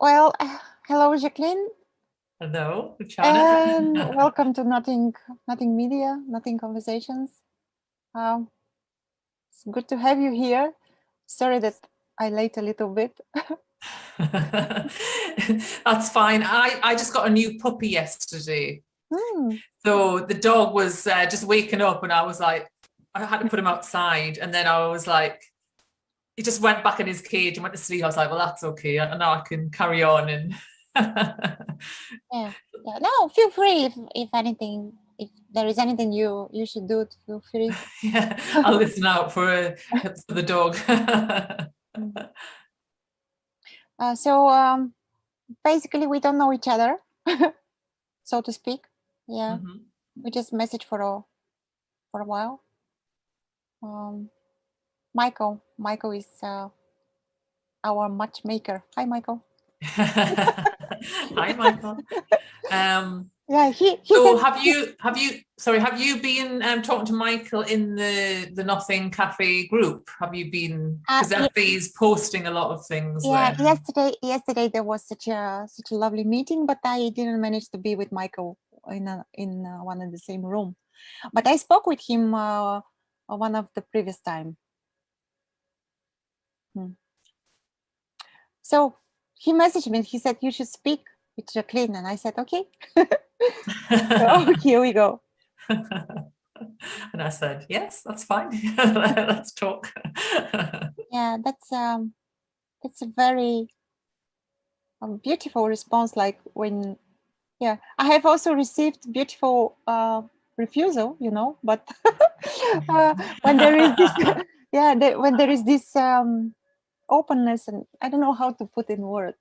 Well, hello, Jacqueline, Hello, Luchana. and welcome to Nothing Media, Nothing Conversations. Um, it's good to have you here. Sorry that I late a little bit. That's fine. I just got a new puppy yesterday. Hmm. So the dog was just waking up and I was like, I had to put him outside. And then I was like, he just went back in his cage and went to sleep. I was like, well, that's okay. Now I can carry on. And Yeah, yeah. No, feel free if anything, if there is anything you should do, feel free. yeah, I'll listen out for the dog. Mm. So basically, we don't know each other, so to speak. Yeah, Mhm. we just message for a while. Um, Michael is our matchmaker. Hi, Michael. Hi, Michael. Um, Yeah, he so said, have you been talking to Michael in the Nothing Cafe group? Have you been, because he's posting a lot of things yeah, there. yesterday there was such a lovely meeting, but I didn't manage to be with Michael in one and the same room. But I spoke with him one of the previous time. Hmm. So he messaged me. He said you should speak with Jacqueline, and I said okay. So here we go. And I said, yes, that's fine. Let's talk. Yeah, that's a very beautiful response. Like when, yeah, I have also received beautiful refusal, but when there is this, yeah, when there is this openness, and I don't know how to put in words,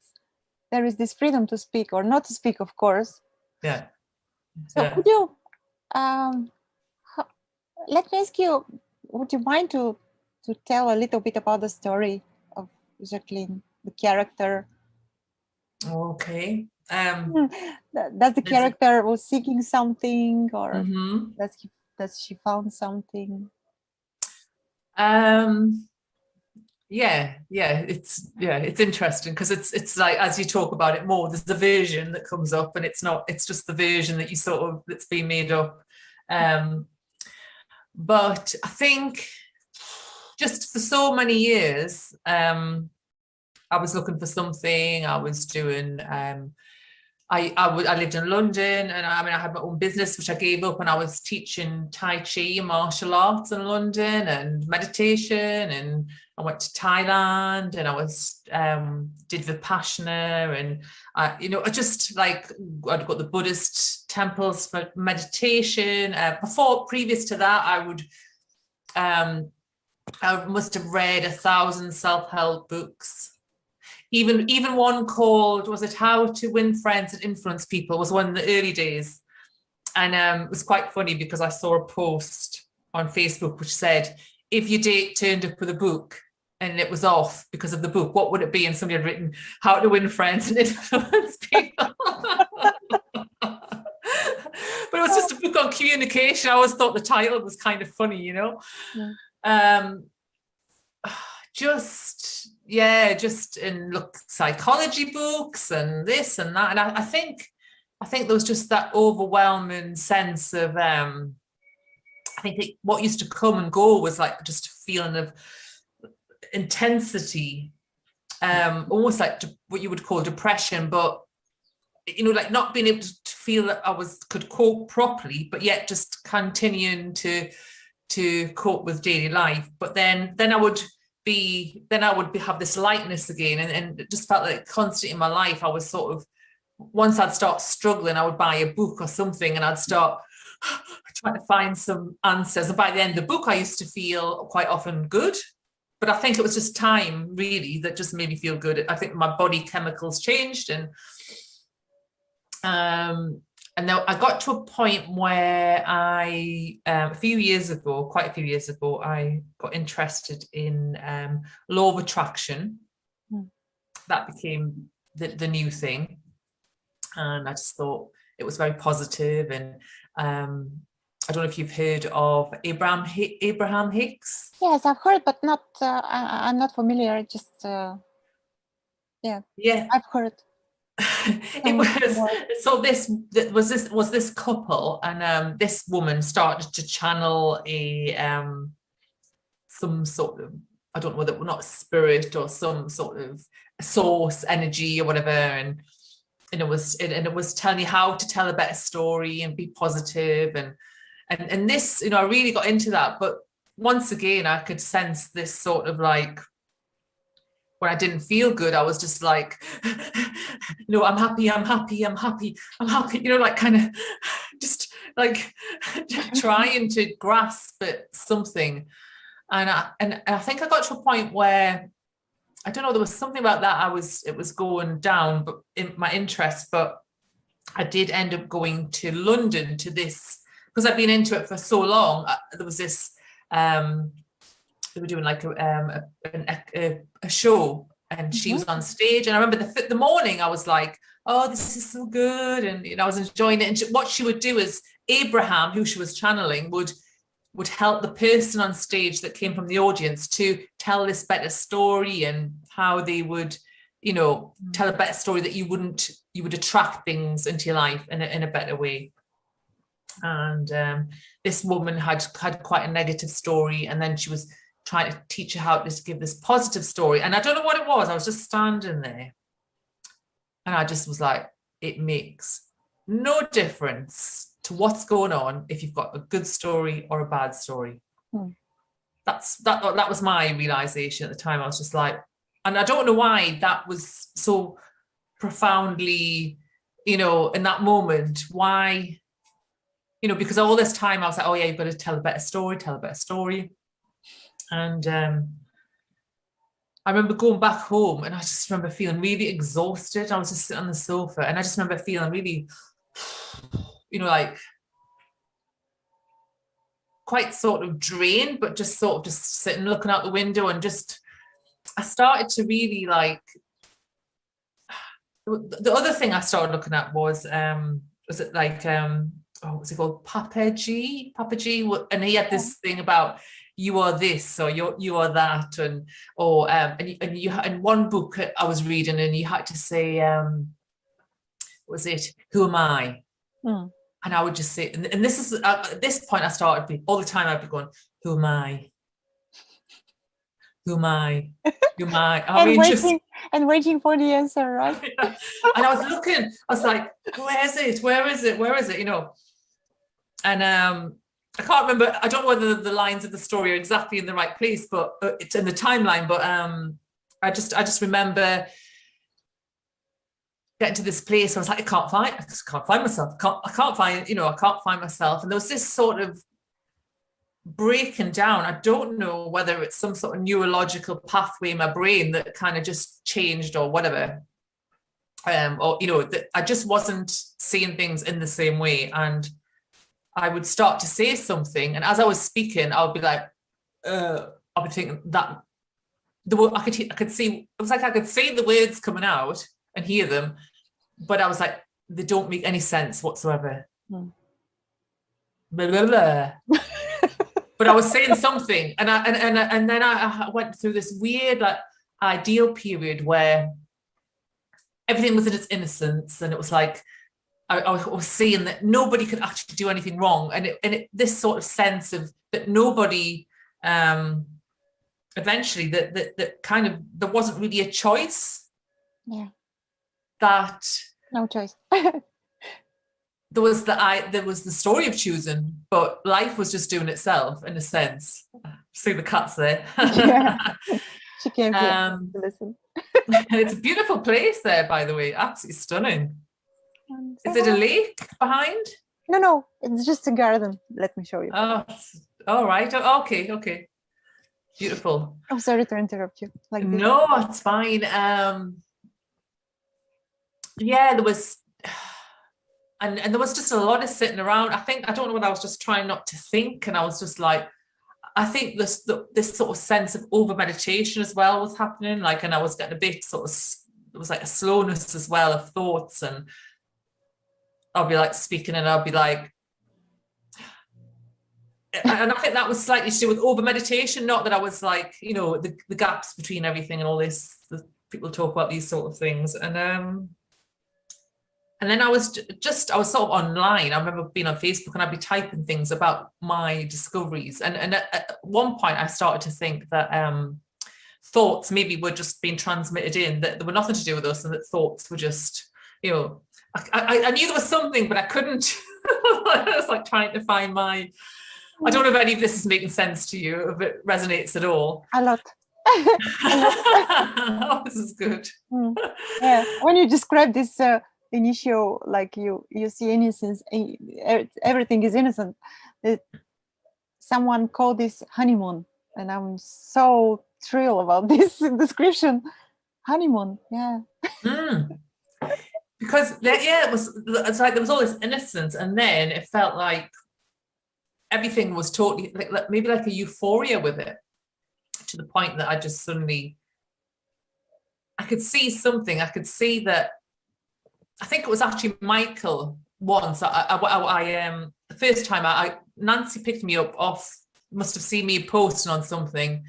there is this freedom to speak or not to speak, of course. Yeah. So Yeah. could you, um, let me ask you, would you mind to tell a little bit about the story of Jacqueline, the character? Okay. Does the There's character was seeking something, or mhm. does she found something? um it's interesting because it's like, as you talk about it more, there's the version that comes up, and it's just the version that you sort of that's been made up. um but I think just for so many years, I was looking for something. I was doing I lived in London, and I had my own business, which I gave up, and I was teaching Tai Chi and martial arts in London and meditation, and I went to Thailand, and I was did Vipassana, and I just like, I'd got the Buddhist temples for meditation. Previous to that, um, I must have read 1,000 self-help books. Even one called, was it How to Win Friends and Influence People, was one in the early days. And it was quite funny because I saw a post on Facebook which said, if your date turned up with a book and it was off because of the book, what would it be? And somebody had written How to Win Friends and Influence People. But it was just a book on communication. I always thought the title was kind of funny. Yeah. um just in look psychology books and this and that, and I think there was just that overwhelming sense of I think what used to come and go was like just a feeling of intensity, almost like what you would call depression, but like not being able to feel that I could cope properly, but yet just continuing to cope with daily life. But then I would have this lightness again, and it just felt like constant in my life. I was sort of, once I'd start struggling, I would buy a book or something, and I'd start trying to find some answers. And by the end of the book, I used to feel quite often good. But I think it was just time, really, that just made me feel good. I think my body chemicals changed, um, and then I got to a point where quite a few years ago, I got interested in law of attraction. Mm. That became the new thing. And I just thought it was very positive. And I don't know if you've heard of Abraham Hicks. Yes, I've heard, but not. I'm not familiar. Just Yeah, Yeah. I've heard. It was so was this couple, and this woman started to channel a some sort of, I don't know whether not spirit or some sort of source energy or whatever, and it was telling you how to tell a better story and be positive, and this, you know, I really got into that. But once again, I could sense this sort of like, when I didn't feel good, I was just like, you know, I'm happy, I'm happy, I'm happy, I'm happy, you know, like kind of just like trying to grasp at something. And I think I got to a point where, I don't know, there was something about that, it was going down, but in my interest, but I did end up going to London to this, because I've been into it for so long. There was this, they were doing like a show, and she was on stage, and I remember the morning I was like, oh, this is so good, and you know, I was enjoying it. And what she would do is, Abraham, who she was channeling, would help the person on stage that came from the audience to tell this better story, and how they would, you know, tell a better story that you would attract things into your life in a better way. And this woman had quite a negative story, and then she was trying to teach her how to give this positive story. And I don't know what it was. I was just standing there, and I just was like, it makes no difference to what's going on if you've got a good story or a bad story. That was my realization at the time. I was just like, and I don't know why that was so profoundly, you know, in that moment, why, you know, because all this time I was like, oh yeah, you've got to tell a better story. And I remember going back home, and I just remember feeling really exhausted. I was just sitting on the sofa, and I just remember feeling really, you know, like quite sort of drained, but just sort of just sitting, looking out the window, and just, I started to really like, the other thing I started looking at was it like, oh, what's it called? Papa G, and he had this thing about, you are this, or you are that, and or and you in one book I was reading, and you had to say, was it, who am I? And I would just say, and this is at this point I started all the time I'd be going, who am I? Who am I? Who am I? I mean, waiting for the answer, right? And I was looking, I was like, where is it? Where is it? Where is it? You know, and I can't remember. I don't know whether the lines of the story are exactly in the right place, but it's in the timeline. But I just remember getting to this place. I was like, I just can't find myself. I can't find myself. And there was this sort of breaking down. I don't know whether it's some sort of neurological pathway in my brain that kind of just changed or whatever. Or, you know, that I just wasn't seeing things in the same way. And I would start to say something, and as I was speaking, I would be like, I'll be thinking that I could see, it was like I could see the words coming out and hear them, but I was like, they don't make any sense whatsoever. Blah, blah, blah. But I was saying something, and then I went through this weird, like, ideal period where everything was in its innocence, and it was like, I was seeing that nobody could actually do anything wrong, and this sort of sense of that nobody, eventually, that kind of, there wasn't really a choice. Yeah. That no choice. there was the story of choosing, but life was just doing itself in a sense. See the cats there. Yeah. She came here to listen. It's a beautiful place there, by the way. Absolutely stunning. Is it a lake behind? No, it's just a garden. Let me show you. Oh, all right. Okay. Beautiful. I'm sorry to interrupt you. Like this. No, it's fine. Yeah, there was, and there was just a lot of sitting around. I don't know whether I was just trying not to think, and I was just like, I think this sort of sense of over meditation as well was happening. Like, and I was getting a bit sort of, it was like a slowness as well of thoughts, and I'll be like speaking, and I'll be like, and I think that was slightly to do with over meditation. Not that I was like, you know, the gaps between everything and all this, the people talk about these sort of things. And then I was sort of online. I remember being on Facebook and I'd be typing things about my discoveries. And at one point I started to think that thoughts maybe were just being transmitted in, that they were nothing to do with us, and that thoughts were just, you know, I knew there was something, but I couldn't. I was like trying to find my, I don't know if any of this is making sense to you, if it resonates at all. A lot. Oh, this is good. Yeah, when you describe this initial, like you see innocence, everything is innocent. Someone called this honeymoon, and I'm so thrilled about this description. Honeymoon, yeah. Because it's like there was all this innocence, and then it felt like everything was totally like maybe like a euphoria with it, to the point that I just suddenly, I could see something. I could see that, I think it was actually Michael once. The first time Nancy picked me up off, must have seen me posting on something.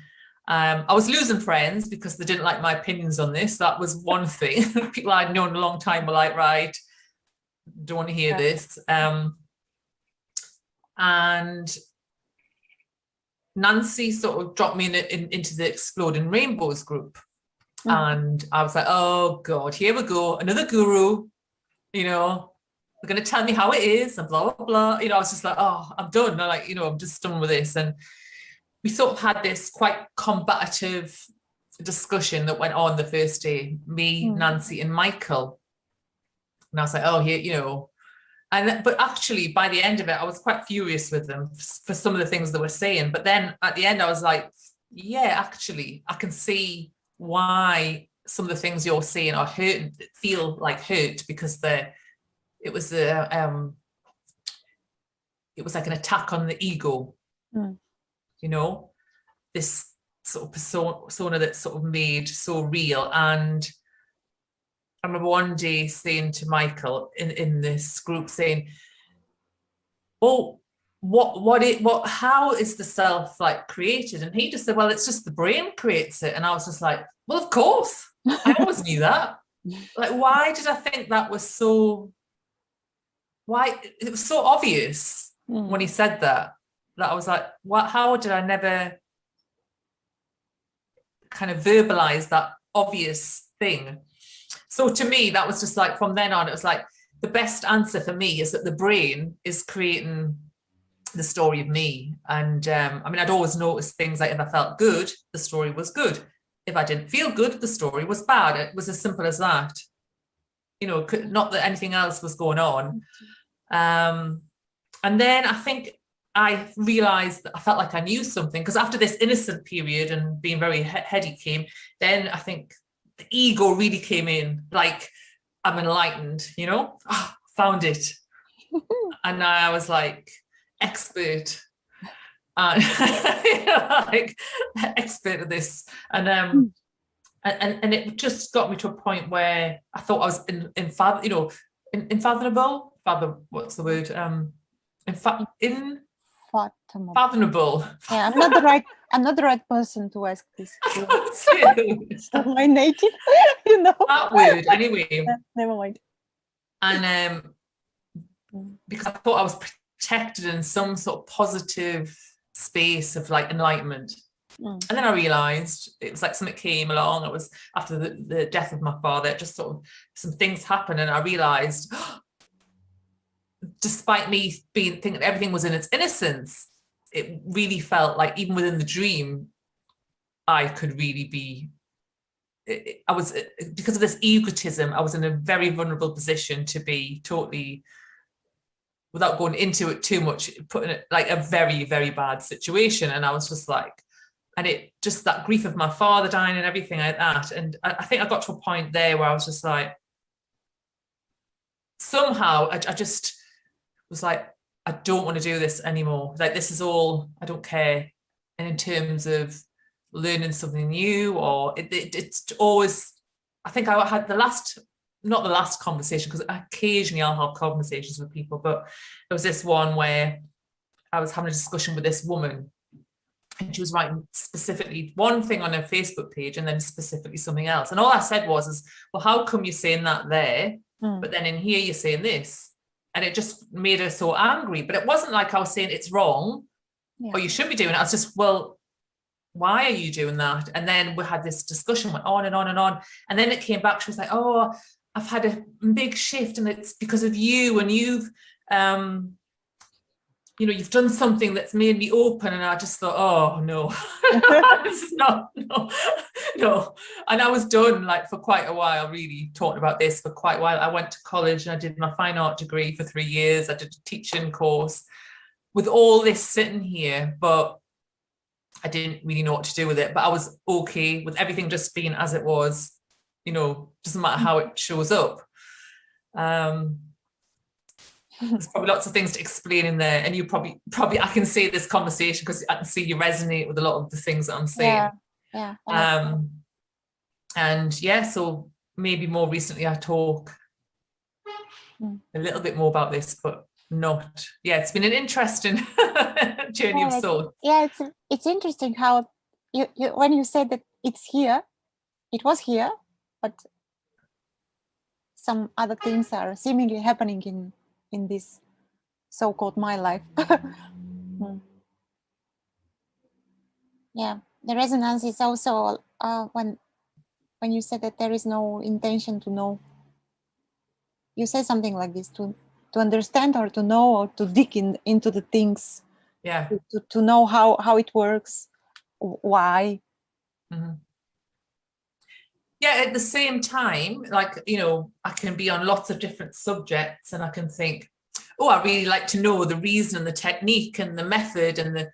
I was losing friends because they didn't like my opinions on this. That was one thing. People I'd known a long time were like, right, don't want to hear this. And Nancy sort of dropped me into the Exploding Rainbows group. And I was like, oh God, here we go, another guru, you know, they're going to tell me how it is and blah, blah, blah. You know, I was just like, oh, I'm done. Like, you know, I'm just done with this. And we sort of had this quite combative discussion that went on the first day, me, Nancy and Michael. And I was like, oh, here, you know, but actually by the end of it, I was quite furious with them for some of the things they were saying. But then at the end, I was like, yeah, actually, I can see why some of the things you're saying are hurt, feel like hurt, because it was like an attack on the ego. You know, this sort of persona that's sort of made so real. And I remember one day saying to Michael in this group, saying, well, how is the self like created? And he just said, well, it's just the brain creates it. And I was just like, well, of course, I always knew that. Like, why did I think that was so, it was so obvious when he said that I was like, what, how did I never kind of verbalize that obvious thing? So to me, that was just like, from then on, it was like, the best answer for me is that the brain is creating the story of me. And I mean, I'd always noticed things like, if I felt good, the story was good. If I didn't feel good, the story was bad. It was as simple as that. You know, not that anything else was going on. And then I think I realized that I felt like I knew something, because after this innocent period and being very heady came, then I think the ego really came in, like, I'm enlightened, you know, found it. And I was like, expert. You know, like, expert at this. And it just got me to a point where I thought I was unfathomable. What's the word? Unfathomable. Yeah, I'm not the right person to ask this. It's not my native, you know. That word, anyway. Yeah, never mind. And because I thought I was protected in some sort of positive space of like enlightenment. And then I realized it was like something came along. It was after the death of my father, just sort of some things happened, and I realized, despite me thinking everything was in its innocence, it really felt like even within the dream, I could really be, I was, because of this egotism, I was in a very vulnerable position to be totally, without going into it too much, put in it like a very, very bad situation. And I was just like, and it just, that grief of my father dying and everything like that. And I think I got to a point there where I was just like, somehow I just was like, I don't want to do this anymore. Like, this is all, I don't care. And in terms of learning something new, or it's always, I think I had not the last conversation, because occasionally I'll have conversations with people, but there was this one where I was having a discussion with this woman, and she was writing specifically one thing on her Facebook page and then specifically something else. And all I said was, well, how come you're saying that there, but then in here you're saying this? And it just made her so angry. But it wasn't like I was saying it's wrong or you should be doing it. I was just, well, why are you doing that? And then we had this discussion, went on and on and on. And then it came back. She was like, oh, I've had a big shift and it's because of you, and you've, you know, you've done something that's made me open. And I just thought, oh, no, no. And I was done, like, for quite a while, really talking about this for quite a while. I went to college and I did my fine art degree for 3 years. I did a teaching course with all this sitting here, but I didn't really know what to do with it. But I was okay with everything just being as it was, you know, doesn't matter how it shows up. There's probably lots of things to explain in there, and you probably I can see this conversation because I can see you resonate with a lot of the things that I'm saying. And yeah, so maybe more recently I talk a little bit more about this, but not. Yeah, it's been an interesting journey of sorts. Yeah, it's interesting how you when you said that it's here, it was here, but some other things are seemingly happening in this so-called my life. Yeah, the resonance is also when you said that there is no intention to know. You say something like this, to understand or to know or to dig into the things. Yeah. To know how it works, why. Yeah, at the same time, like, you know, I can be on lots of different subjects and I can think, oh, I really like to know the reason and the technique and the method and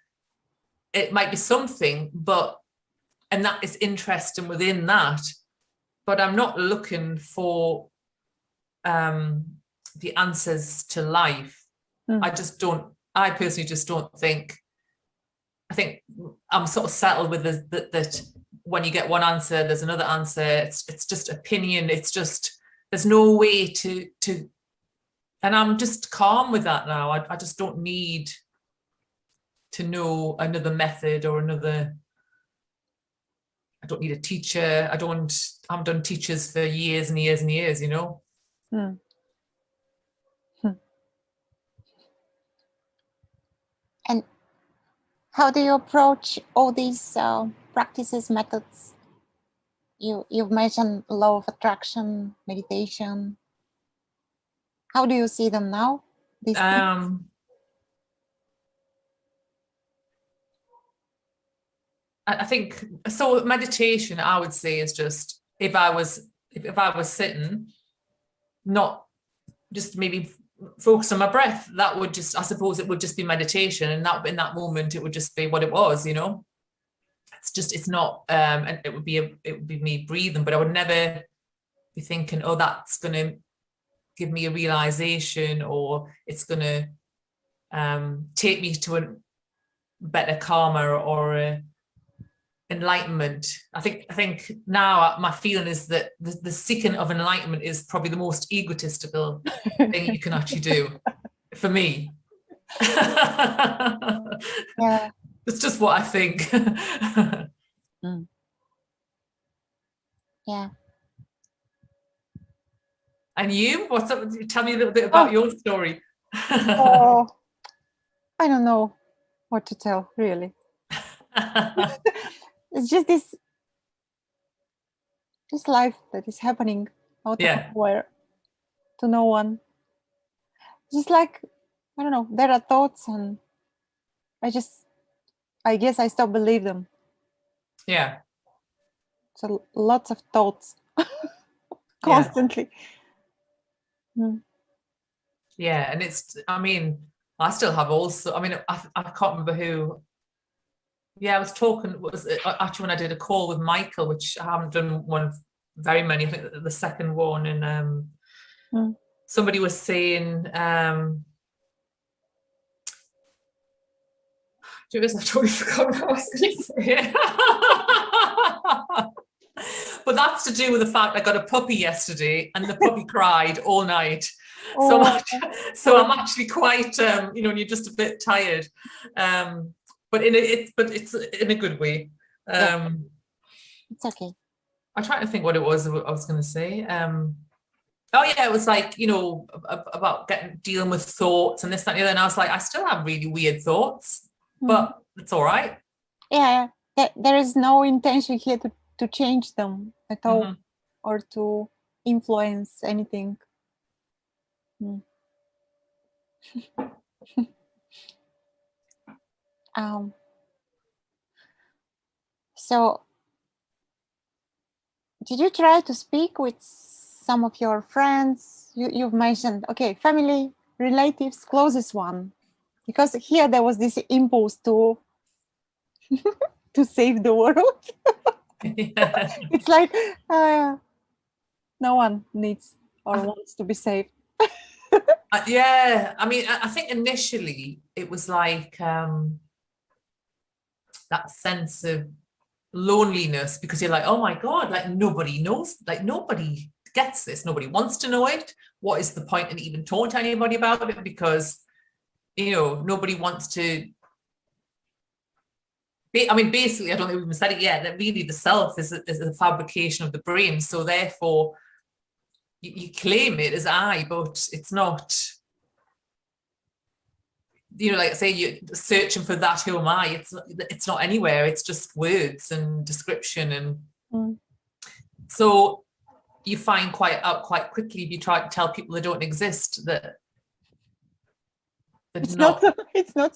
it might be something, and that is interesting within that, but I'm not looking for the answers to life. I personally just don't think, I think I'm sort of settled with that when you get one answer, there's another answer. It's just opinion. It's just, there's no way to, and I'm just calm with that now. I just don't need to know another method or another, I don't need a teacher. I haven't done teachers for years and years and years, you know? And how do you approach all these practices, methods? You've mentioned law of attraction, meditation. How do you see them now? I think so. Meditation, I would say, is just if I was sitting, not just maybe focus on my breath, that would just, I suppose it would just be meditation, and that in that moment it would just be what it was, you know. It's not and it would be me breathing, but I would never be thinking, oh, that's gonna give me a realization, or it's gonna take me to a better karma or a enlightenment. I think now my feeling is that the seeking of enlightenment is probably the most egotistical thing you can actually do for me. Yeah, it's just what I think. Yeah. And you, what's up? Tell me a little bit about your story. Oh, I don't know what to tell, really. It's just this life that is happening out of nowhere to no one. Just like, I don't know, there are thoughts and I guess I still believe them. Yeah. So lots of thoughts constantly. Yeah, and it's, I mean, I still have also, I mean, I can't remember who. Yeah, I was talking, actually when I did a call with Michael, which I haven't done one very many, I think the second one, and somebody was saying, I've totally forgotten what I was going to say. But that's to do with the fact I got a puppy yesterday and the puppy cried all night. So I'm actually quite, you know, you're just a bit tired. but it's in a good way. It's okay. I'm trying to think what it was I was going to say. Oh yeah, it was like, you know, about dealing with thoughts and this, that, and the other. And I was like, I still have really weird thoughts, but it's all right. Yeah, there is no intention here to change them at all, or to influence anything. So did you try to speak with some of your friends? You've mentioned, okay, family, relatives, closest one, because here there was this impulse to to save the world. It's like no one needs or wants to be saved. Yeah, I mean, I think initially it was like that sense of loneliness, because you're like, oh my God, like nobody knows, like nobody gets this, nobody wants to know it. What is the point in even talking to anybody about it? Because, you know, nobody wants to. I mean, basically, I don't think we've even said it yet, that really the self is a fabrication of the brain. So therefore, you claim it as I, but it's not. You know, like I say, you're searching for that, who am I? It's not anywhere. It's just words and description. And so you find out quite quickly, if you try to tell people they don't exist, that it's not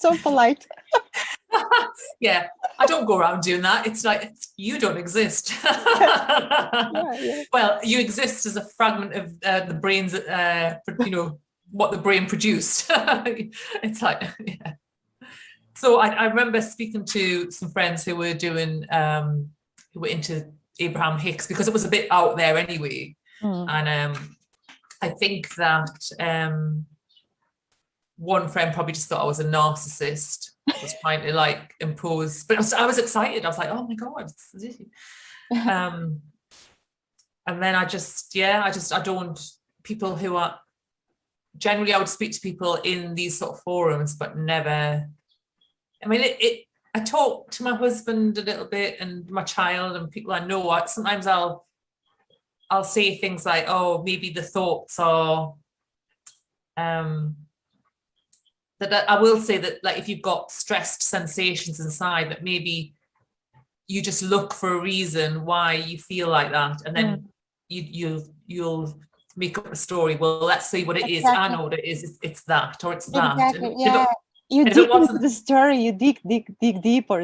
so polite. Yeah, I don't go around doing that. It's like, you don't exist. Well, you exist as a fragment of the brain's, you know, what the brain produced. It's like, yeah. So I remember speaking to some friends who were doing, who were into Abraham Hicks, because it was a bit out there anyway. And I think that one friend probably just thought I was a narcissist, was trying to like impose, but I was excited. I was like, oh my God. And then I don't, people who are, generally I would speak to people in these sort of forums, but never, I mean, I talk to my husband a little bit and my child and people I know. Sometimes I'll say things like, oh, maybe the thoughts are, that I will say that, like, if you've got stressed sensations inside, that maybe you just look for a reason why you feel like that, and then you'll make up a story. Well, let's see what it is. I know what it is. It's that, or it's that. Exactly. And you dig into the story. You dig deeper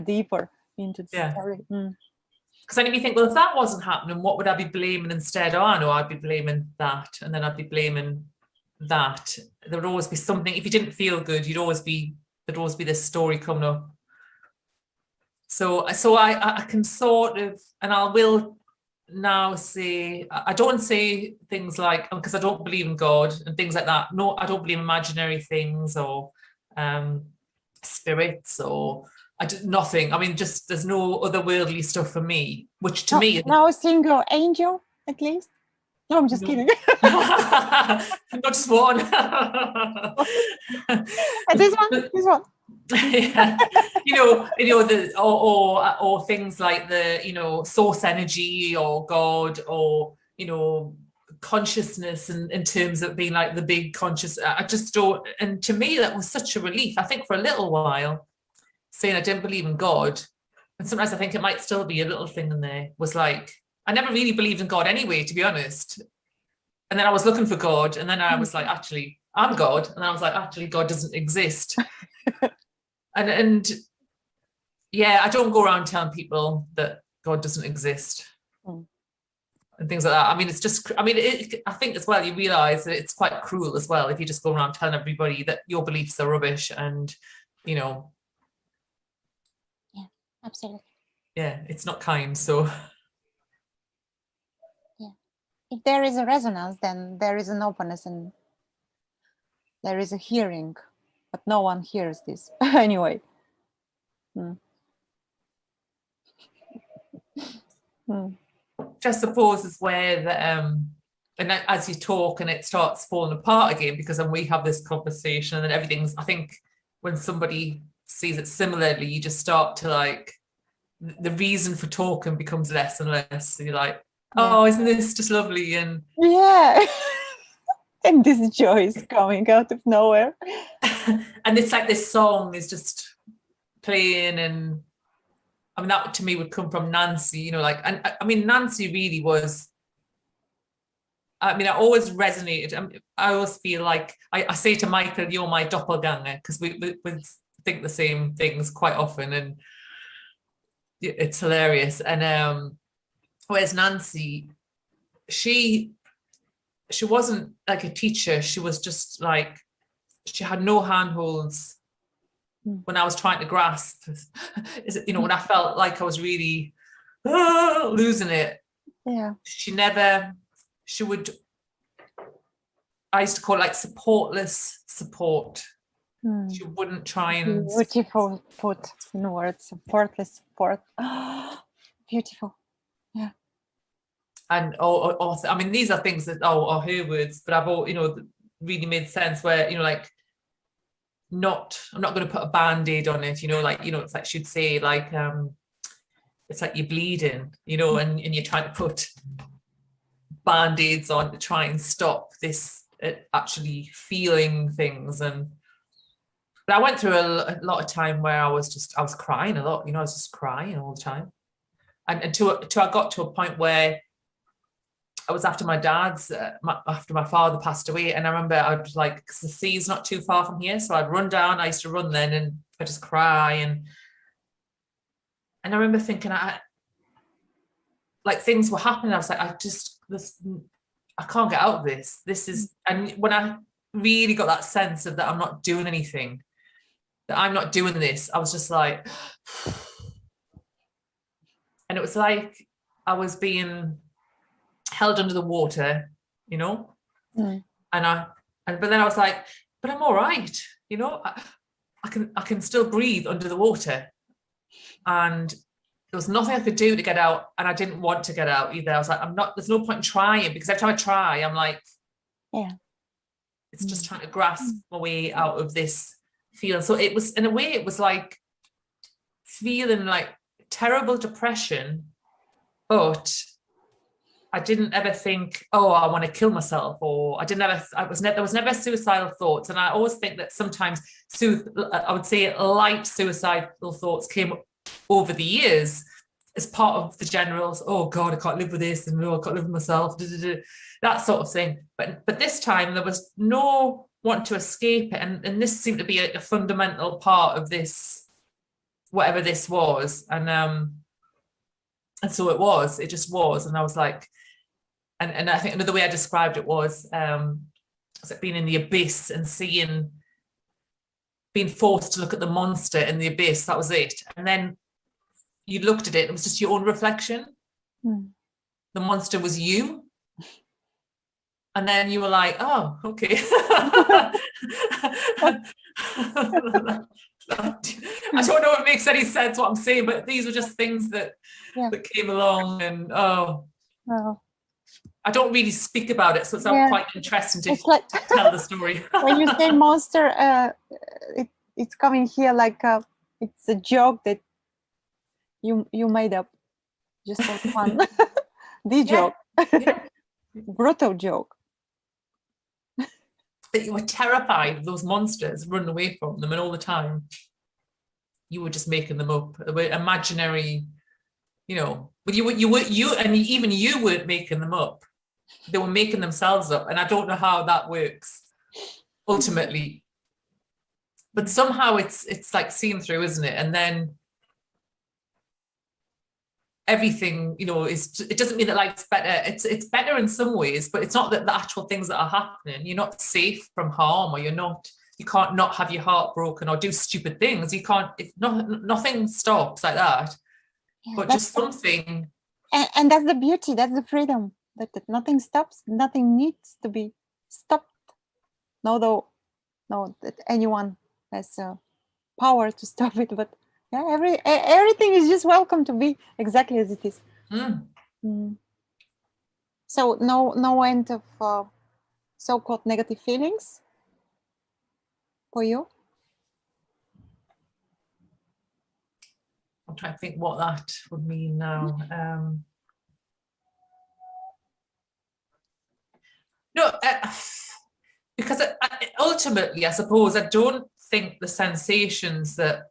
into the story. Because then if you think, well, if that wasn't happening, what would I be blaming instead? Oh, I know, I'd be blaming that, and then I'd be blaming that. There'd always be something. If you didn't feel good, there'd always be this story coming up. So I can sort of, and I will now say, I don't say things like, because I don't believe in God and things like that. No, I don't believe in imaginary things or spirits or nothing. I mean, just there's no otherworldly stuff for me, which to me, now a single angel at least. No, I'm just kidding. Not just one. This one. Yeah. or things like the source energy or God or consciousness, in terms of being like the big conscious. I just don't. And to me, that was such a relief. I think for a little while, saying I didn't believe in God, and sometimes I think it might still be a little thing in there, was like, I never really believed in God anyway, to be honest. And then I was looking for God, and then I was like, actually, I'm God. And I was like, actually, God doesn't exist. and yeah, I don't go around telling people that God doesn't exist and things like that. I mean, it's just, I mean, I think as well, you realize that it's quite cruel as well if you just go around telling everybody that your beliefs are rubbish and, Yeah, absolutely. Yeah, it's not kind, so. Yeah. If there is a resonance, then there is an openness and there is a hearing, but no one hears this anyway. Which I suppose is where and as you talk and it starts falling apart again, because then we have this conversation and then everything's, I think when somebody sees it similarly. You just start to like, the reason for talking becomes less and less. So you're like, oh, isn't this just lovely? And yeah. And this joy is coming out of nowhere. and it's like this song is just playing, and I mean, that to me would come from Nancy, you know, like, and I mean, Nancy really was, I mean, I always resonated. I always feel like I say to Michael, you're my doppelganger, because we think the same things quite often, and it's hilarious. And whereas Nancy, she wasn't like a teacher. She was just like, she had no handholds when I was trying to grasp, you know, when I felt like I was really losing it. Yeah. She would, I used to call it like supportless support. She wouldn't try and... Beautiful put in words, supportless support. Beautiful. Yeah. And I mean, these are things that are her words, but I've all, you know, really made sense where, you know, like, I'm not going to put a band-aid on it, you know, like, you know, it's like she'd say like, it's like you're bleeding, you know, and you're trying to put band-aids on to try and stop this actually feeling things. And but I went through a lot of time where I was crying a lot, you know, I was just crying all the time. And until I got to a point where I was after my dad's, after my father passed away, and I remember I was like, because the sea's not too far from here, so I'd run down. I used to run then, and I just cry, and I remember thinking, like things were happening. I was like, I can't get out of this. This is, and when I really got that sense of that I'm not doing anything, that I'm not doing this, I was just like, and it was like I was being held under the water, you know, but then I was like, but I'm all right, you know, I can still breathe under the water, and there was nothing I could do to get out, and I didn't want to get out either. I was like, there's no point in trying, because every time I try, I'm like, it's just trying to grasp my way out of this feeling. So it was, in a way, it was like feeling like terrible depression, but I didn't ever think, oh, I want to kill myself, or there was never suicidal thoughts. And I always think that sometimes I would say light suicidal thoughts came over the years as part of the generals, oh God, I can't live with this, and no, I can't live with myself, that sort of thing. But this time there was no want to escape it. And this seemed to be a fundamental part of this, whatever this was. And so it just was. And I was like, and I think another way I described it was like being in the abyss and being forced to look at the monster in the abyss. That was it. And then you looked at it, it was just your own reflection. The monster was you. And then you were like, oh, okay. I don't know if it makes any sense what I'm saying, but these were just things that came along, and I don't really speak about it, so it's quite interesting to tell the story. When you say monster, it's coming here like it's a joke that you made up just for fun. The joke. Brutal joke. That you were terrified of those monsters, running away from them, and all the time you were just making them up. They were imaginary, you know. But you and even you weren't making them up. They were making themselves up, and I don't know how that works ultimately. But somehow it's like seen through, isn't it? And then everything, you know, it doesn't mean that life's better. It's better in some ways, but it's not that the actual things that are happening, you're not safe from harm, or you can't not have your heart broken or do stupid things. You can't, nothing stops like that. But just something. And that's the beauty, that's the freedom, that nothing stops, nothing needs to be stopped. No, that anyone has power to stop it, but everything is just welcome to be exactly as it is. So no end of so-called negative feelings for you? I'm trying to think what that would mean now. No, because ultimately, I suppose I don't think the sensations that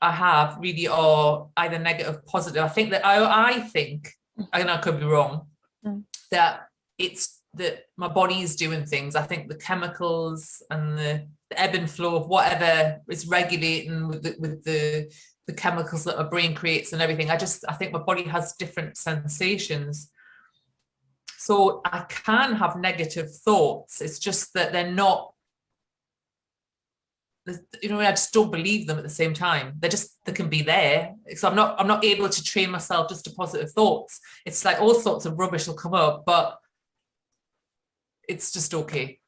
I have really are either negative or positive. I think that I think, and I could be wrong, that it's that my body is doing things. I think the chemicals and the ebb and flow of whatever is regulating with the chemicals that my brain creates and everything. I think my body has different sensations. So I can have negative thoughts. It's just that they're not, you know, I just don't believe them at the same time. They can be there. So I'm not able to train myself just to positive thoughts. It's like all sorts of rubbish will come up, but it's just okay.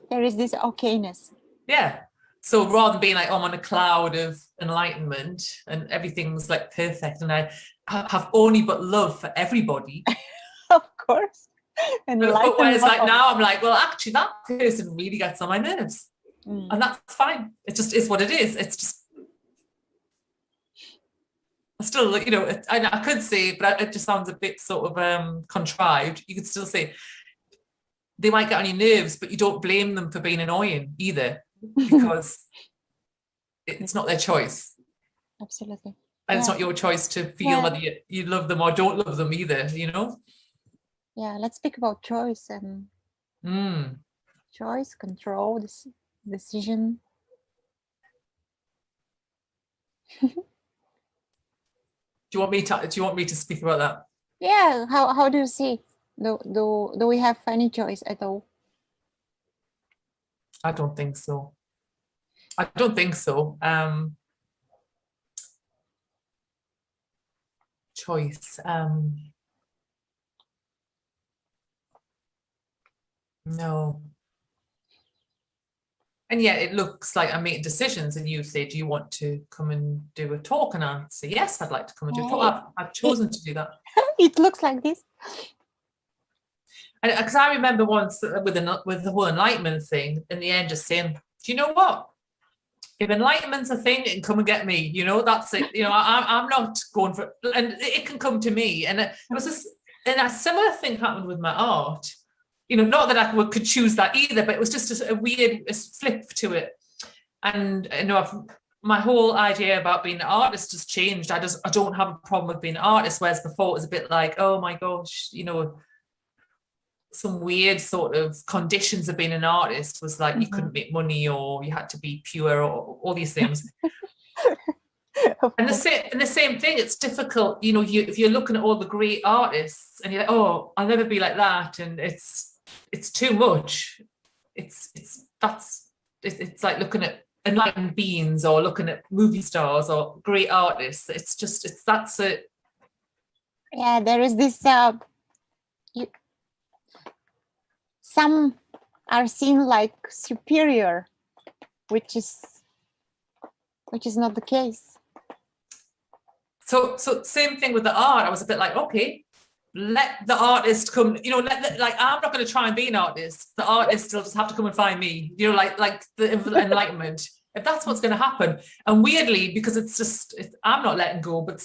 There is this okayness. Yeah. So rather than being like, oh, I'm on a cloud of enlightenment and everything's like perfect and I have only but love for everybody. Of course. And but whereas like now I'm like, well, actually that person really gets on my nerves. And that's fine. It just is what it is. It's just still, you know, I could say, but it just sounds a bit sort of contrived. You could still say they might get on your nerves, but you don't blame them for being annoying either, because it's not their choice. Absolutely. And it's not your choice to feel whether you love them or don't love them either, you know? Yeah, let's speak about choice and choice, control, this decision. Do you want me to speak about that? Yeah, how do you see? Do we have any choice at all? I don't think so. I don't think so. Choice. No. And yet it looks like I'm making decisions, and you say, do you want to come and do a talk? And I say, yes, I'd like to come and do a talk. I've chosen to do that. It looks like this. And because I remember once with the whole enlightenment thing, in the end, just saying, do you know what? If enlightenment's a thing, it can come and get me. You know, that's it. You know, I'm not going for, and it can come to me. And it was this, and a similar thing happened with my art. You know, not that I could choose that either, but it was just a weird flip to it. And you know, my whole idea about being an artist has changed. I don't have a problem with being an artist, whereas before it was a bit like, oh my gosh, you know, some weird sort of conditions of being an artist was like you couldn't make money, or you had to be pure, or all these things. And the same thing, it's difficult, you know, if you're looking at all the great artists and you're like, oh, I'll never be like that, and it's too much. It's like looking at enlightened beings or looking at movie stars or great artists. That's it. Yeah, there is this some are seen like superior, which is not the case. So same thing with the art. I was a bit like, okay, let the artist come, you know, like I'm not going to try and be an artist. The artist will just have to come and find me, you know, like the enlightenment, if that's what's going to happen. And weirdly, because I'm not letting go, but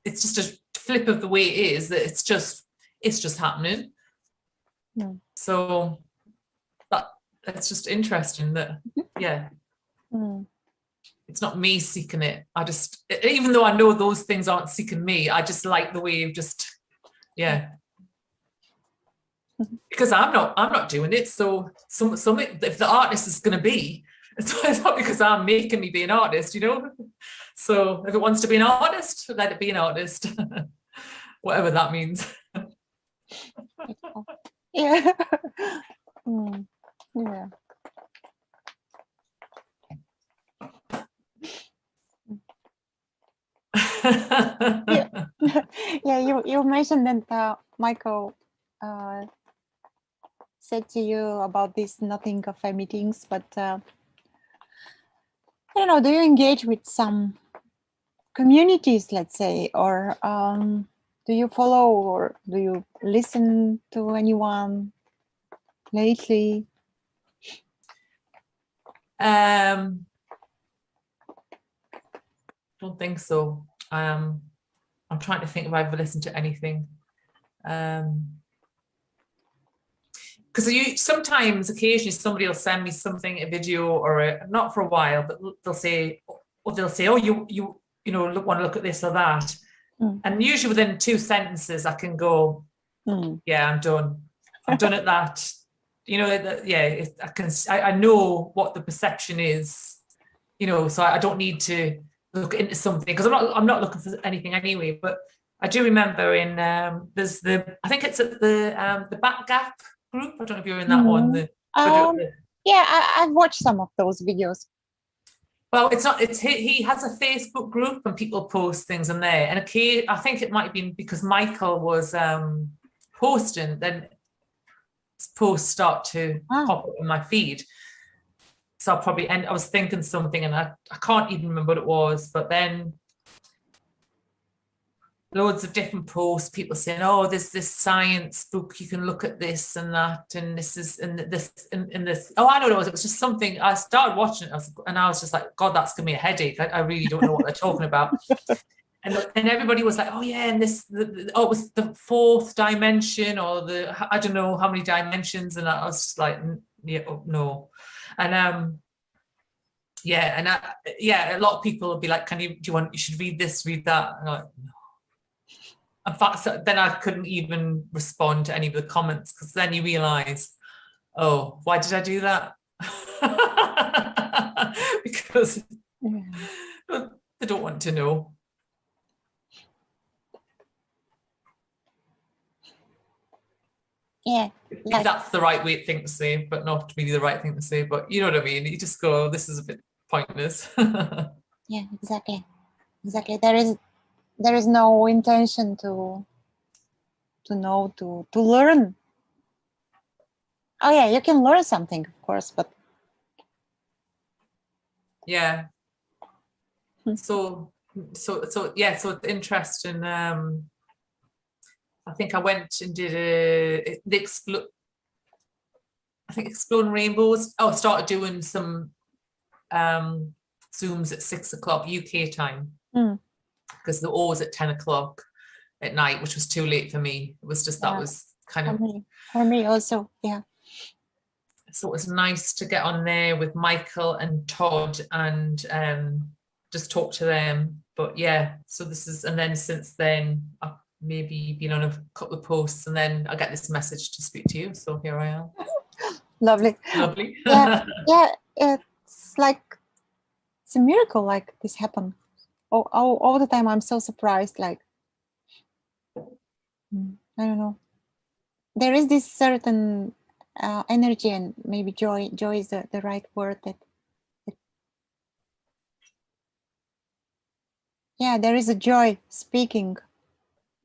it's just a flip of the way it is, that it's just happening. So it's just interesting that, yeah. It's not me seeking it. Even though I know those things aren't seeking me, I just like the way of because I'm not doing it. So if the artist is going to be, it's not because I'm making me be an artist, you know. So if it wants to be an artist, let it be an artist, whatever that means. Yeah. Yeah. Yeah, you mentioned that Michael said to you about these nothing cafe meetings, but I don't know, do you engage with some communities, let's say, or do you follow or do you listen to anyone lately? don't think so. I'm trying to think if I've ever listened to anything. Because sometimes, occasionally, somebody will send me something, a video, or not for a while, but they'll say, oh, you know, want to look at this or that, and usually within 2 sentences, I can go, yeah, I'm done. I'm done at that. You know, I know what the perception is. You know, so I don't need to look into something because I'm not looking for anything anyway. But I do remember in there's I think it's at the Back Gap group. I don't know if you're in that one. Yeah, I've watched some of those videos. Well, it's not. It's he has a Facebook group and people post things in there. And I think it might have been because Michael was posting, then posts start to pop up in my feed. So I was thinking something and I can't even remember what it was, but then loads of different posts, people saying, oh, there's this science book, you can look at this and that, and this is, and this, and this. Oh, I know what it was just something, I started watching it and I was just like, God, that's giving me a headache. I really don't know what they're talking about. And everybody was like, oh yeah, and this, it was the 4th dimension, or I don't know how many dimensions, and I was just like, yeah, no. And a lot of people will be like, you should read this, read that. And I'm like, no. In fact, so then I couldn't even respond to any of the comments, because then you realize, oh, why did I do that? Because they don't want to know. Yeah, if that's the right thing to say, but not really the right thing to say. But you know what I mean? You just go, this is a bit pointless. Yeah, exactly. There is no intention to know, to learn. Oh yeah, you can learn something, of course, but yeah. So it's interesting. I think I went and did Exploring Rainbows. I started doing some Zooms at 6 o'clock UK time, because they're always at 10 o'clock at night, which was too late for me. It was just, that was kind of for me also, yeah. So it was nice to get on there with Michael and Todd and just talk to them. But yeah, so this is, and then since then I've maybe been on a couple of posts, and then I get this message to speak to you, so here I am. Lovely. Yeah, it's like, it's a miracle, like this happened. All the time I'm so surprised, like, I don't know, there is this certain energy, and maybe joy is the right word, that yeah, there is a joy speaking,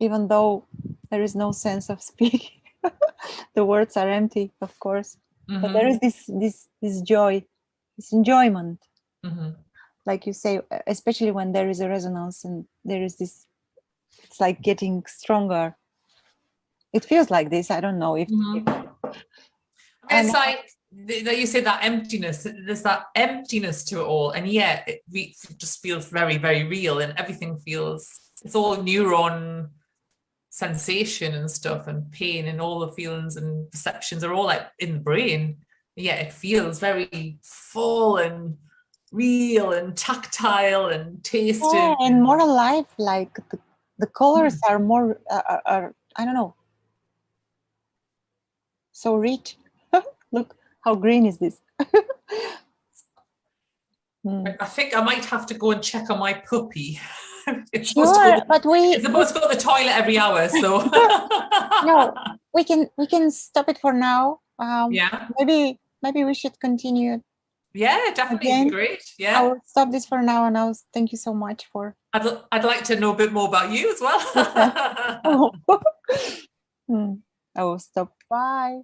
even though there is no sense of speaking. The words are empty, of course, but there is this joy, this enjoyment, like you say, especially when there is a resonance and there is this, it's like getting stronger. It feels like this. I don't know if it's like that you say, that emptiness, there's that emptiness to it all, and yet it just feels very, very real, and everything feels, it's all neuron sensation and stuff, and pain, and all the feelings and perceptions are all like in the brain, yet it feels very full and real and tactile and tasty, and more alive, like the colors are more are I don't know, so rich. Look how green is this. I think I might have to go and check on my puppy. It's sure, it's supposed to go to the toilet every hour, so no, we can stop it for now. Yeah, maybe we should continue. Yeah, definitely. It'd be great. Yeah, I will stop this for now, and thank you so much for. I'd like to know a bit more about you as well. I will stop. Bye.